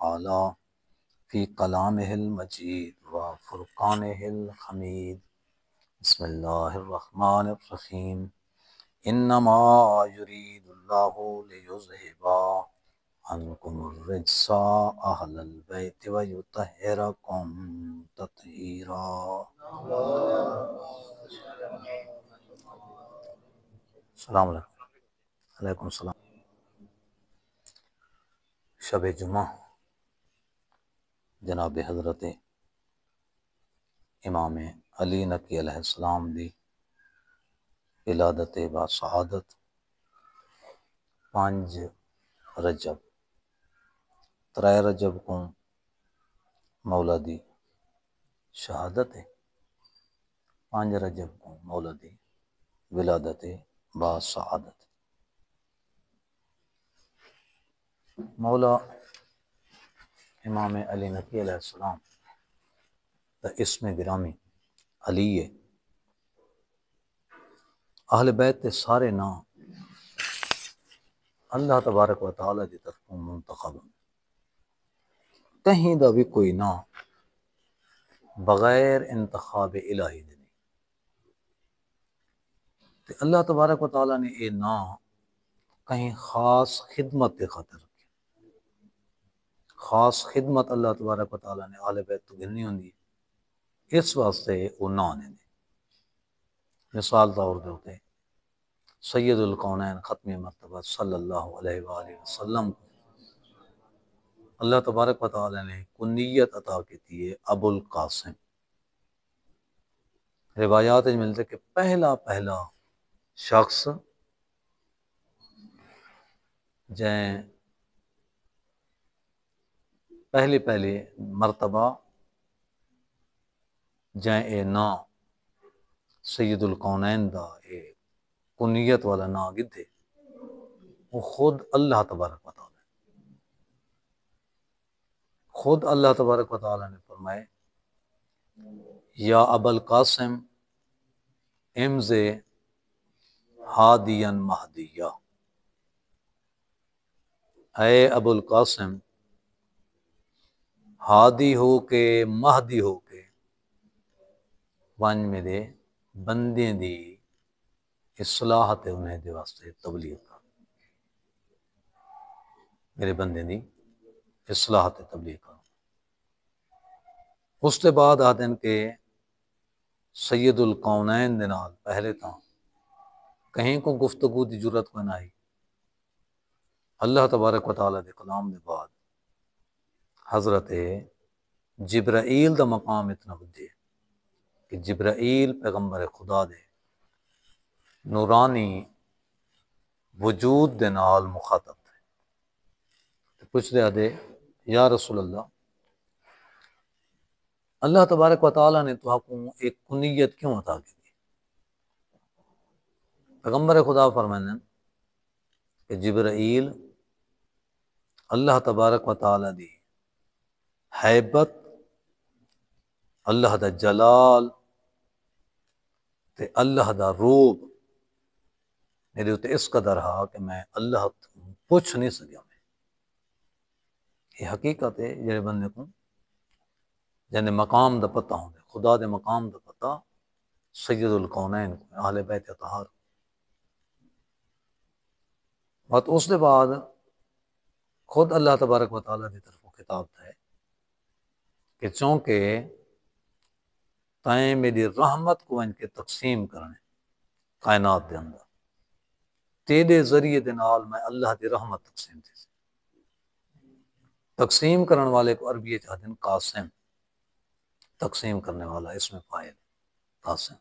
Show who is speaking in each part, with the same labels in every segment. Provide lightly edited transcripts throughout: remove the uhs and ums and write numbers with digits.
Speaker 1: تعالی فی کلامہ المجید و فرقانہ الحمید۔ بسم اللہ الرحمن الرحیم۔ انما یرید اللہ لیذہب عنکم الرجس اہل البیت ویطہرکم تطہیرا۔ السلام علیکم۔ علیکم السلام۔ شب جمعہ جناب حضرت امام علی نقی علیہ السلام دی ولادت با سعادت 5 رجب 3 رجب کو مولا دی شہادت ہے، 5 رجب کو مولا دی ولادت با سعادت۔ مولا امام علی نقی علیہ السلام دا اسم گرامی علی ہے۔ اہل بیت تے سارے نام اللہ تبارک و تعالی دی طرف منتخب، کہیں دا بھی کوئی نام بغیر انتخاب الہی دے نہیں۔ تے اللہ تبارک و تعالی نے یہ نام کہیں خاص خدمت دے خاطر رکھے۔ خاص خدمت اللہ تبارک و تعالی نے اہل بیت تو گھنی ہوندی، اس واسطے وہ نام نے دے۔ مثال طور دے ہوتے سید الکونین ختم مرتبہ صلی اللہ علیہ وآلہ وسلم کو اللہ تبارک و تعالی نے کنیت عطا کی ہے ابو القاسم۔ روایات میں ملتے کہ پہلا شخص جائیں پہلی مرتبہ جائیں اے نا سید الکونین دا اے کنیت والا نا گدھے وہ خود اللہ تبارک و تعالی نے فرمائے یا ابا القاسم امز ہادیا مہدیہ، اے ابو القاسم ہادی ہو کے مہدی ہو کے ونج میرے بندے دی اصلاح تے انہیں دے واسطے تبلیغ کر، میرے بندے دی اصلاح تے تبلیغ کر۔ اس کے بعد آدن کے سید الکونین دے نال پہلے تاں کہیں کو گفتگو دی جرت کو نہ آئی۔ اللہ تبارک و تعالی دے کلام دے بعد حضرت جبرائیل دا مقام اتنا بدے کہ جبرائیل پیغمبر خدا دے نورانی وجود دے نال مخاطب تھے۔ پوچھ دے آدھے یا رسول اللہ تبارک و تعالی نے تو کو ایک کنیت کیوں عطا کی؟ پیغمبر خدا فرمائیں کہ جبرائیل اللہ تبارک و تعالی دی حیبت، اللہ دا جلال تے اللہ دا روب میرے اتنے اس قدر ہا کہ میں اللہ پوچھ نہیں سکیا۔ میں یہ حقیقت ہے جڑے بندے کو جنے مقام دا پتہ ہوں خدا دے مقام دا پتہ سید الکونین کو اہل بیت اطہار۔ بات اس دے بعد خود اللہ تبارک و تعالیٰ دی طرف خطاب ہے کہ چونکہ تائیں میری رحمت کو ان کے تقسیم کرنے کائنات دے اندر تیرے ذریعے دے نال میں اللہ دی رحمت تقسیم کرن والے کو عربی چاہتے ہیں قاسم، تقسیم کرنے والا اس میں فاعل قاسم،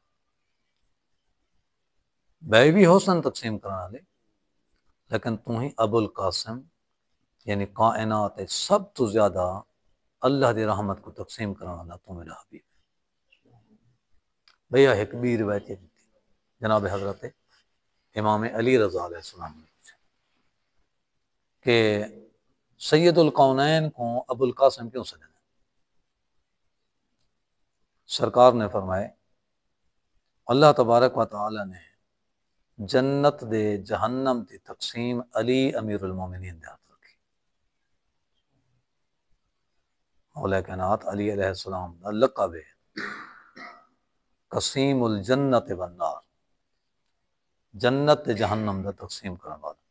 Speaker 1: بے بھی حسن تقسیم کرنے والے، لیکن تو ہی ابو القاسم یعنی کائنات سب تو زیادہ اللہ دی رحمت کو تقسیم کرنے والا تو میرا حبیب ہے۔ بھیا ایک بھی روایت جناب حضرت امام علی رضا علیہ السلام نے پوچھا کہ سید الکونین کو ابو القاسم کیوں سجنا؟ سرکار نے فرمائے اللہ تبارک و تعالی نے جنت دے جہنم دی تقسیم علی امیر المومنین دے ہاتھ رکھی۔ مولا کائنات علی علیہ السلام دا لقب ہے قسیم الجنت والنار، جنت تے جہنم دا تقسیم کرنے والا،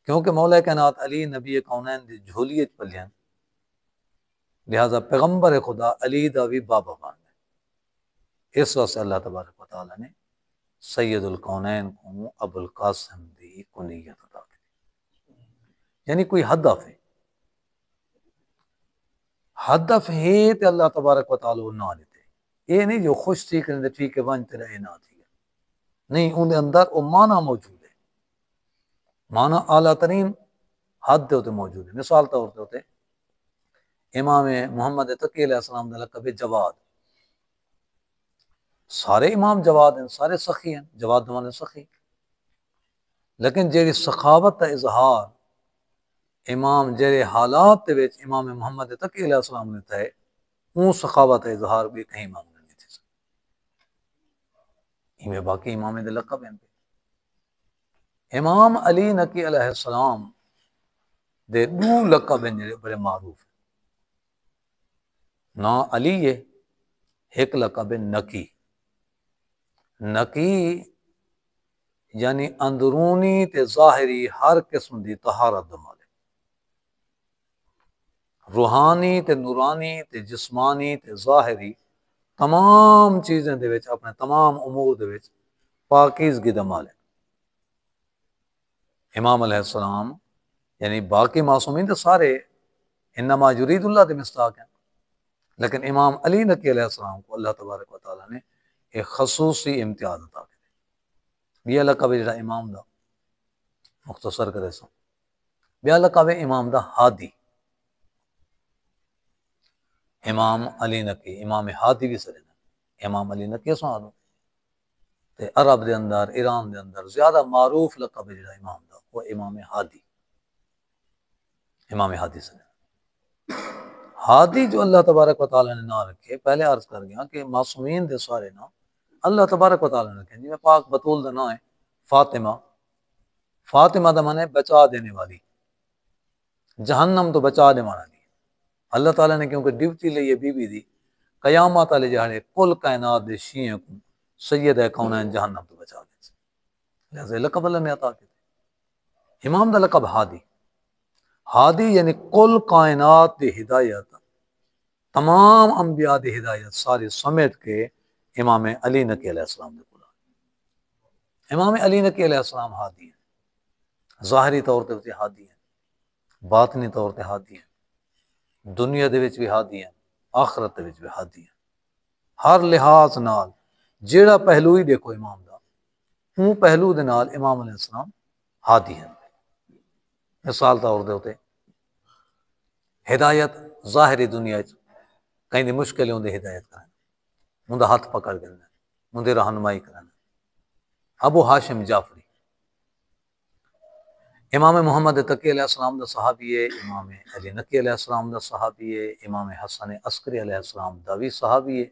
Speaker 1: کیونکہ مولا کائنات علی نبی کونین دی جھولی وچ پلیاں، لہذا پیغمبر خدا علی دا بھی بابا بن ہے۔ اس واسطے اللہ تبارک و تعالیٰ نے سید الکونین کو ابو القاسم دی کنیت عطا کی، یعنی کوئی ہدف ہے، ہدف ہے تے اللہ تبارک و تعالیٰ نہ لیتے، یہ نہیں جو خوش تھی کہ ٹھیک ہے ون تیرا یہ نہ تھی، نہیں، ان دے اندر وہ معنی موجود ہے، معنی اعلیٰ ترین حد دے ہوتے موجود ہے۔ مثال طور پہ ہوتے امام محمد تقی علیہ السلام دا لقب جواد، سارے امام جواد ہیں، سارے سخی ہیں، جواد دمانے سخی، لیکن جیڑی سخاوت کا اظہار امام جیڑے حالات دے وچ امام محمد تقی علیہ السلام نے تھے، اون سخاوت کا اظہار بھی کہیں امام نے نہیں تھی، میں باقی امام دے لقب ہیں۔ امام علی نقی علیہ السلام دے دو لقب ہیں جڑے بڑے معروف ہیں، نا علی ہے، ایک لقب ہے نقی، نقی یعنی اندرونی تے ظاہری ہر قسم دی طہارت دا مالک، روحانی تے نورانی تے جسمانی تے ظاہری تمام چیزیں دے وچ اپنے تمام امور دے وچ پاکیزگی دا مالک۔ امام علیہ السلام یعنی باقی معصومین تو سارے انما یرید اللہ دے مستاق ہیں، لیکن امام علی نقی علیہ السلام کو اللہ تبارک و تعالیٰ نے ایک خصوصی امتیاز عطا کی، یہ لقب ہے جڑا امام دا مختصر کرے سو، بیا لقب ہے امام دا ہادی، امام علی نقی امام ہادی بھی سرے امام علی نقی سو آدھو تے عرب دے اندر ایران دے اندر زیادہ معروف لقب ہے جڑا امام دا وہ امام ہادی، امام ہادی سرے ہادی جو اللہ تبارک و تعالیٰ نے نہ رکھے، پہلے عرض کر گیا کہ معصومین دے سارے نا اللہ تبارک و تعالیٰ نے رکھے، جی میں پاک بطول دا نام ہے فاطمہ، فاطمہ دا مانے بچا دینے والی، جہنم تو بچا دے مانا دی، اللہ تعالیٰ نے کیونکہ ڈیوٹی لئی بی بی دی قیامت والے جہاں کل کائنات دے شیعوں کو سید کونین جہنم تو بچا دے، لہذا لقب اللہ نے عطا کی، امام دا لقب ہادی، ہادی یعنی کل کائنات دی ہدایت، تمام انبیاء دی ہدایت ساری سمیت کے امام علی نقی علیہ السلام دے بولا، امام علی نقی علیہ السلام ہادی ہیں، ظاہری طور تے ہادی ہیں، باطنی طور تے ہادی ہیں، دنیا دے وچ بھی ہادی ہیں، آخرت دے وچ بھی ہادی ہیں، ہر لحاظ نال جیڑا پہلو ہی دیکھو امام دا اون پہلو دے نال امام علیہ السلام ہادی ہیں۔ مثال طور دے ہوتے ہدایت ظاہری دنیا وچ کہیں دی مشکل ہوندی ہدایت کرنا، ان دا ہاتھ پکڑ دینا، ان دی رہنمائی کرنا، ابو ہاشم جعفری امام محمد تقی علیہ السلام دا صحابی ہے، امام علی نقی علیہ السلام دا صحابی ہے، امام حسن عسکری علیہ السلام دا بھی صحابی ہے،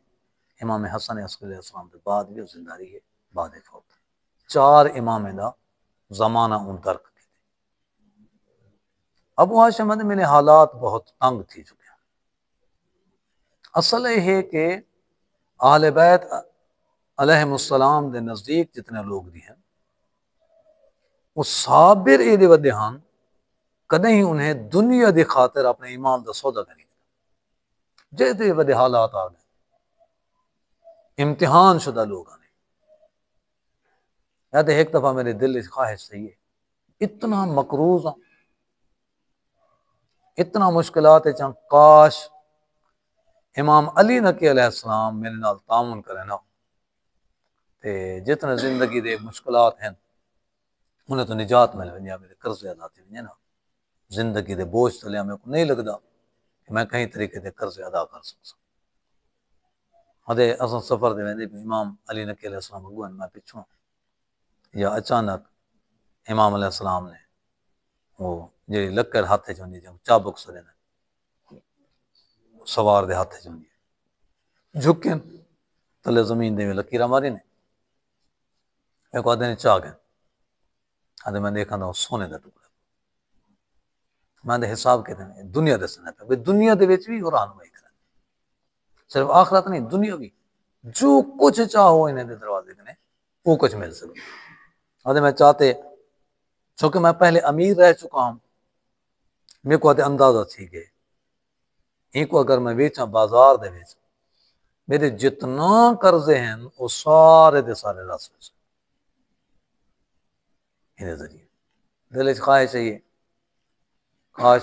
Speaker 1: امام حسن عسکری علیہ السلام دے بعد بھی زندہ رہی ہے، بعد فوت، چار امام دا زمانہ ان ترک تھی۔ ابو ہاشم نے میرے حالات بہت تنگ تھی چکے ہیں، اصل یہ ہے کہ اہل بیت علیہم السلام دے نزدیک جتنے لوگ بھی ہیں وہ صابر اے دے ودے ہاں، کدیں ہی انہیں دنیا دی خاطر اپنے ایمان دا سودا کریں، جیسے ودے حالات آ گئے، امتحان شدہ لوگ آنے، یا تو ایک دفعہ میرے دل کی خواہش صحیح ہے، اتنا مقروض ہوں، اتنا مشکلات چاہ کاش امام علی نقی علیہ السلام میرے نال تعاون کرے نا، تے جتنے زندگی دے مشکلات ہیں انہیں تو نجات مل ونیا، میرے قرضے ادا تھی ونیا نا، زندگی دے بوجھ تلیا میں کو نہیں لگتا کہ میں کہیں طریقے دے قرضے ادا کر سکتا، ہدے اصلا سفر دے ویندے امام علی نقی علیہ السلام اگوان میں پچھوں، یا اچانک امام علیہ السلام نے وہ جی لکڑ ہاتھے چوندی جو چابک سرے نے سوار دے ہاتھے چوندی جھکن تلے زمین دے میں لکیرہ ماری نے، میں کو آدھے نے چاہ گئے، آدھے میں دیکھا تھا سونے دا ٹکڑا، میں دے حساب کے دیں دنیا دسنا پہ دنیا دے وچ بھی اور رہنمائی کریں صرف آخرت نہیں دنیا بھی جو کچھ چاہو انہیں دے دروازے کنے وہ کچھ مل سکے اور میں چاہتے چونکہ میں پہلے امیر رہ چکا ہوں میرے کو اندازہ تھی کہ ایک کو اگر میں بیچاں بازار دے بیچ میرے جتنا قرضے ہیں وہ سارے دے سارے رس ہو انہیں ذریعے دل خواہش چاہیے کاش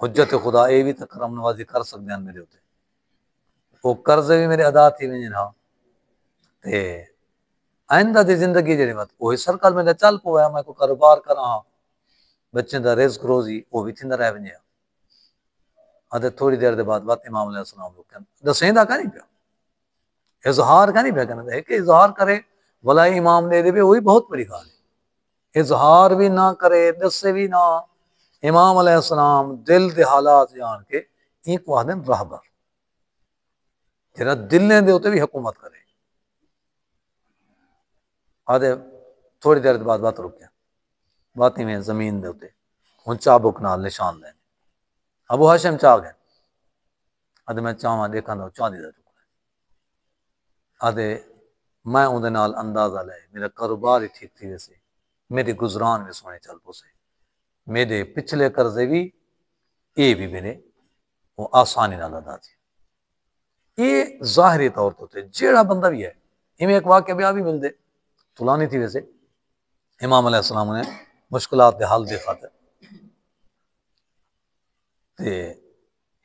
Speaker 1: حجت خدا اے بھی تک کرم نوازی کر سکتے ہیں میرے ہوتے وہ قرضے بھی میرے ادا تھی ونجن ہاں تے آئندہ دی زندگی جڑی مت وہی سرکل میں چل پویا میں کو کاروبار کراں ہاں بچے دا رزق روزی وہ بھی تھیندا رہ ونجیا ادھے تھوڑی دیر دے بعد بات امام علیہ السلام کو دسیندا کا نہیں پیا اظہار کا نہیں پیا کرنا ہے کہ اظہار کرے ولا امام دے دے وہی بہت بڑی گال ہے اظہار بھی نہ کرے دسے بھی نہ امام علیہ السلام دل دے حالات جان کے ایک واحد رہبر جرا دلیں دے ہوتے بھی حکومت کرے آدھے تھوڑی دیر بعد بات رکیا باتی میں زمین دے ہوتے ہن چابک نال نشان لینے ابو ہاشم چاہ گئے آدھے میں چاہاں دیکھا دا چاندی دا ٹکڑا آدھے میں اون دے نال اندازہ لے میرا کاروبار ہی ٹھیک تھی ویسے میری گزران میں سونے چل پوسے میرے پچھلے قرضے بھی یہ بھی میرے وہ آسانی نال ادا تھی یہ ظاہری طور تے جیڑا بندہ بھی ہے ہمیں ایک واقعہ بھی مل دے طولانی تھی ویسے امام علیہ السلام نے مشکلات دے حل دے خاطر تے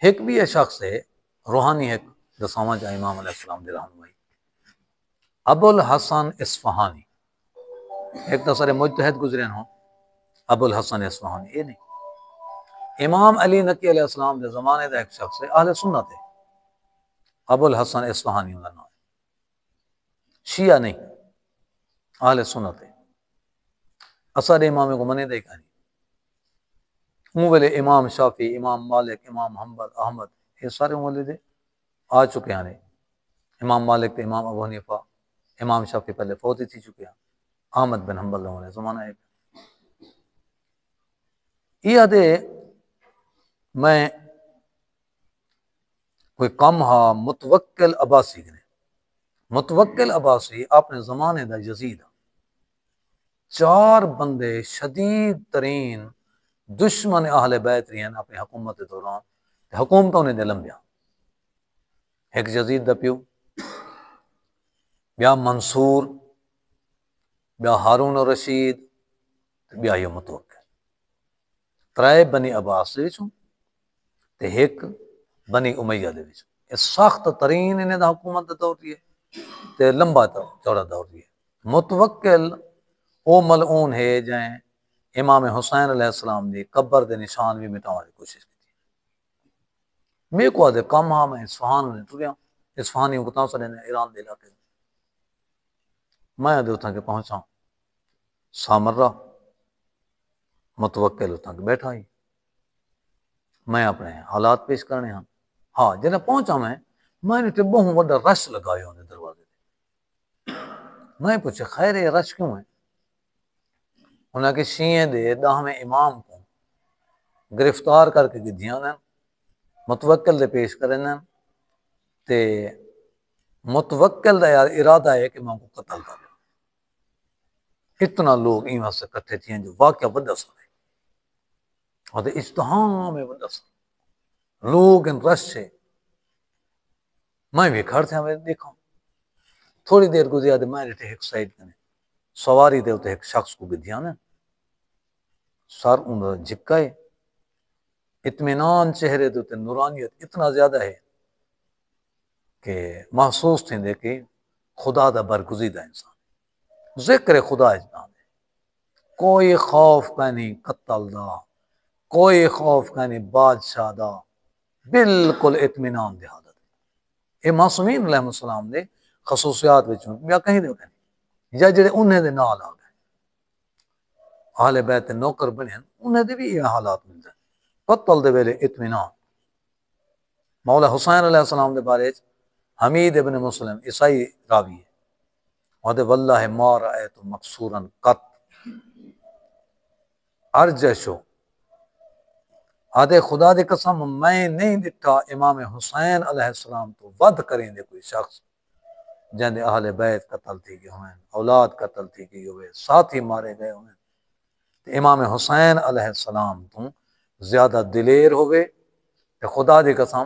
Speaker 1: ایک بھی ہے شخص ہے روحانی ایک دساواں جا امام علیہ السلام دے رہنمائی ابو الحسن اصفہانی ایک تو سارے مجتہد گزرے ہوں ابو الحسن اصفہانی یہ نہیں امام علی نقی علیہ السلام دے زمانے دا ایک شخص ہے اہل سنت ہے ابو الحسن اصفہانی انہوں نام شیعہ نہیں اہل سنت ہے اثر امام کو منے دے کہانی اون ویلے امام شافی امام مالک امام حنبل احمد یہ سارے والے دے آ چکے ہیں امام مالک تے امام ابو حنیفہ امام شافی پہلے فوت ہی تھی چکے ہیں احمد بن حنبل نے زمانہ ہے یہ دے میں کوئی کم ہا متوکل عباسی نے متوکل عباسی اپنے زمانے دا یزید 4 بندے شدید ترین دشمن اہل بیت رہے ہیں اپنی حکومت کے دوران حکومتوں نے دلم بیا ایک یزید دا پیو بیا منصور بیا ہارون الرشید بیا یہ متوکل 3 بنی عباس دے وچوں تے ایک بنی امیہ دے وچوں یہ سخت ترین انہیں دا حکومت دا دور ہے تے لمبا چوڑا دور ہے متوکل او ملعون ہے جائیں امام حسین علیہ السلام دی قبر دے نشان بھی مٹانے کی کوشش کی میں کو دے کم ہاں میں اصفہان نے ٹریا اصفہانی کو تاں سنے ایران دے علاقے میں دے اتھاں کے پہنچا سامرہ متوکل اتھاں کے بیٹھا ہی میں اپنے حالات پیش کرنے ہاں ہاں جنہیں پہنچا میں نے بہت بڑا رش لگایا انہیں دروازے میں پوچھا خیر یہ رش کیوں ہے انہاں کے شیعہ دے 10ویں امام کو گرفتار کر کے گدھیاں نے متوکل دے پیش کرنے تے متوکل دا ارادہ ہے کہ میں کو قتل کر اتنا لوگ ایوہاں سے کٹھے تھے جو واقعہ بڑا سا ہے اور اجتہام میں بڑا سا لوگ ان رش سے میں بھی کھڑ تھا میں دیکھا تھوڑی دیر گزری آدھے میں نے ایک سائڈ کرنے سواری دے ہوتے ایک شخص کو گدھیاں نے سر ان جھکائے اطمینان چہرے دے ہوتے نورانیت اتنا زیادہ ہے کہ محسوس تھے دے کہ خدا دا برگزیدہ انسان ذکر خدا اجنان ہے کوئی خوف کا نہیں قتل دا کوئی خوف کا نہیں بادشاہ دا بالکل اطمینان دے حالت یہ معصومین علیہ السلام دے خصوصیات وچوں یا کہیں دے کہیں یا جڑے انہیں دے نال آ گئے اہل بیت نوکر بنے انہیں دے بھی یہ حالات ملتے ہیں قتل دے ویلے اطمینان مولا حسین علیہ السلام دے بارے حمید ابن مسلم عیسائی راوی ہے وہاں واللہ ما رأیت مقصورا قط ارجشو آدھے خدا دی قسم میں نہیں ڈٹھا امام حسین علیہ السلام تو ود کریں دے کوئی شخص جن دے اہل بیت قتل تھی گئے ہوئے، اولاد قتل تھی گئی ہوئے، ساتھی مارے گئے ہوئے، تو امام حسین علیہ السلام تو زیادہ دلیر ہوئے کہ خدا دی قسم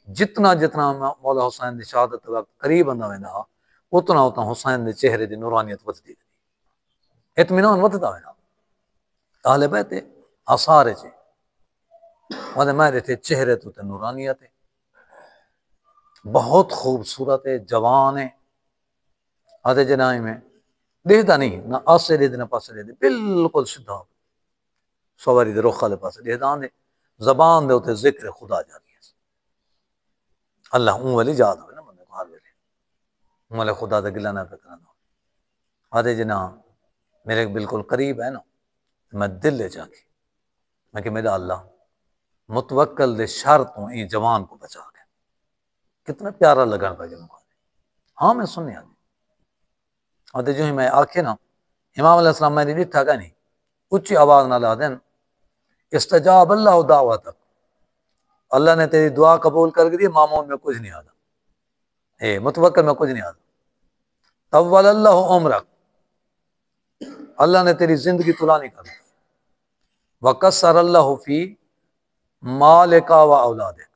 Speaker 1: جتنا جتنا مولا حسین دی شہادت وقت قریب آندا ویندا اتنا اتنا حسین دے چہرے دی نورانیت ودتی گئی، اطمینان ودتا ویندا اہل بیت آثار چ وہاں میرے تھے چہرے تو تے نورانیت ہے، بہت خوبصورت ہے، جوان ہے، آدھے جنائی میں دیکھتا نہیں نہ آسے دے نہ پاسے دے بالکل سیدھا سواری دے رخ والے پاسے دیکھتا دے زبان دے ہوتے ذکر خدا جاری ہے اللہ اون والی یاد ہوئے نا بندے کو ہر ویلے اون والے خدا دے گلا نہ فکر نہ آدھے جنا میرے بالکل قریب ہے نا میں دل لے جا کے میں کہ میرا اللہ متوکل دے شر تو این جوان کو بچا گئے، کتنا پیارا لگا پا جنوں ہاں میں سننے آدھی آدھے جو ہی میں آکھے نا امام علیہ السلام میں نے ڈٹھا گا نہیں اچھی آواز نہ لا دین استجاب اللہ دعوتک اللہ نے تیری دعا قبول کر دی، معمول میں کچھ نہیں آتا، متوکل میں کچھ نہیں آتا، طول اللہ عمرک اللہ نے تیری زندگی طولانی کر دی، وکسر اللہ فی مالک و اولادک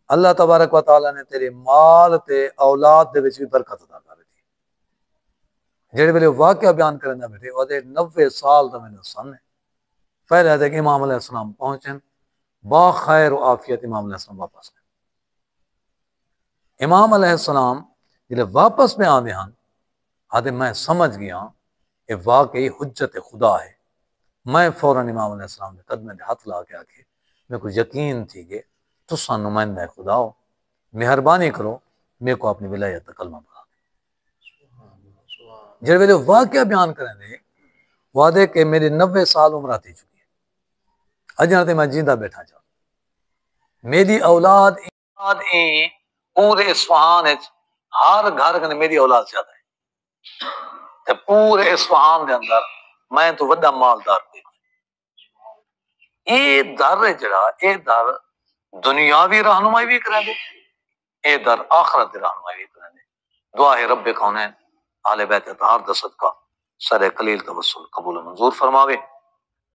Speaker 1: اللہ تبارک و تعالیٰ نے تیرے مال تے اولاد دے وچ بھی برکت عطا کر دی۔ جڑے ویلے واقعہ بیان کرنا بیٹھے وہ 90 سال دا میں سن ہے پہلے ہے کہ امام علیہ السلام پہنچن با خیر و عافیت امام علیہ السلام واپس گئے، امام علیہ السلام جلے واپس میں آدھے ہاں آدھے میں سمجھ گیا کہ واقعی حجت خدا ہے، میں فوراً امام علیہ السلام نے قدمے دے ہاتھ لا کے آکے میرے کو یقین تھی کہ تساں نمائندہ خدا ہو، مہربانی کرو میرے کو اپنی ولایت کا کلمہ پڑھا جب ویلے واقعہ بیان کریں دے وعدے کہ میری 90 سال عمر آتی چکی ہے اجاں تے میں جیندہ بیٹھا جا میری اولاد پورے اصفہان ہر گھر کنے میری اولاد زیادہ ہے تے پورے اصفہان دے اندر میں تو وڈا مالدار کوئی یہ در جڑا اے در دنیاوی رہنمائی بھی کریں دے اے در آخرت رہنمائی بھی کریں دے دعا ہے رب کونین اہل بیت اطہار دا صدقہ سر قلیل توسل قبول و منظور فرماوے۔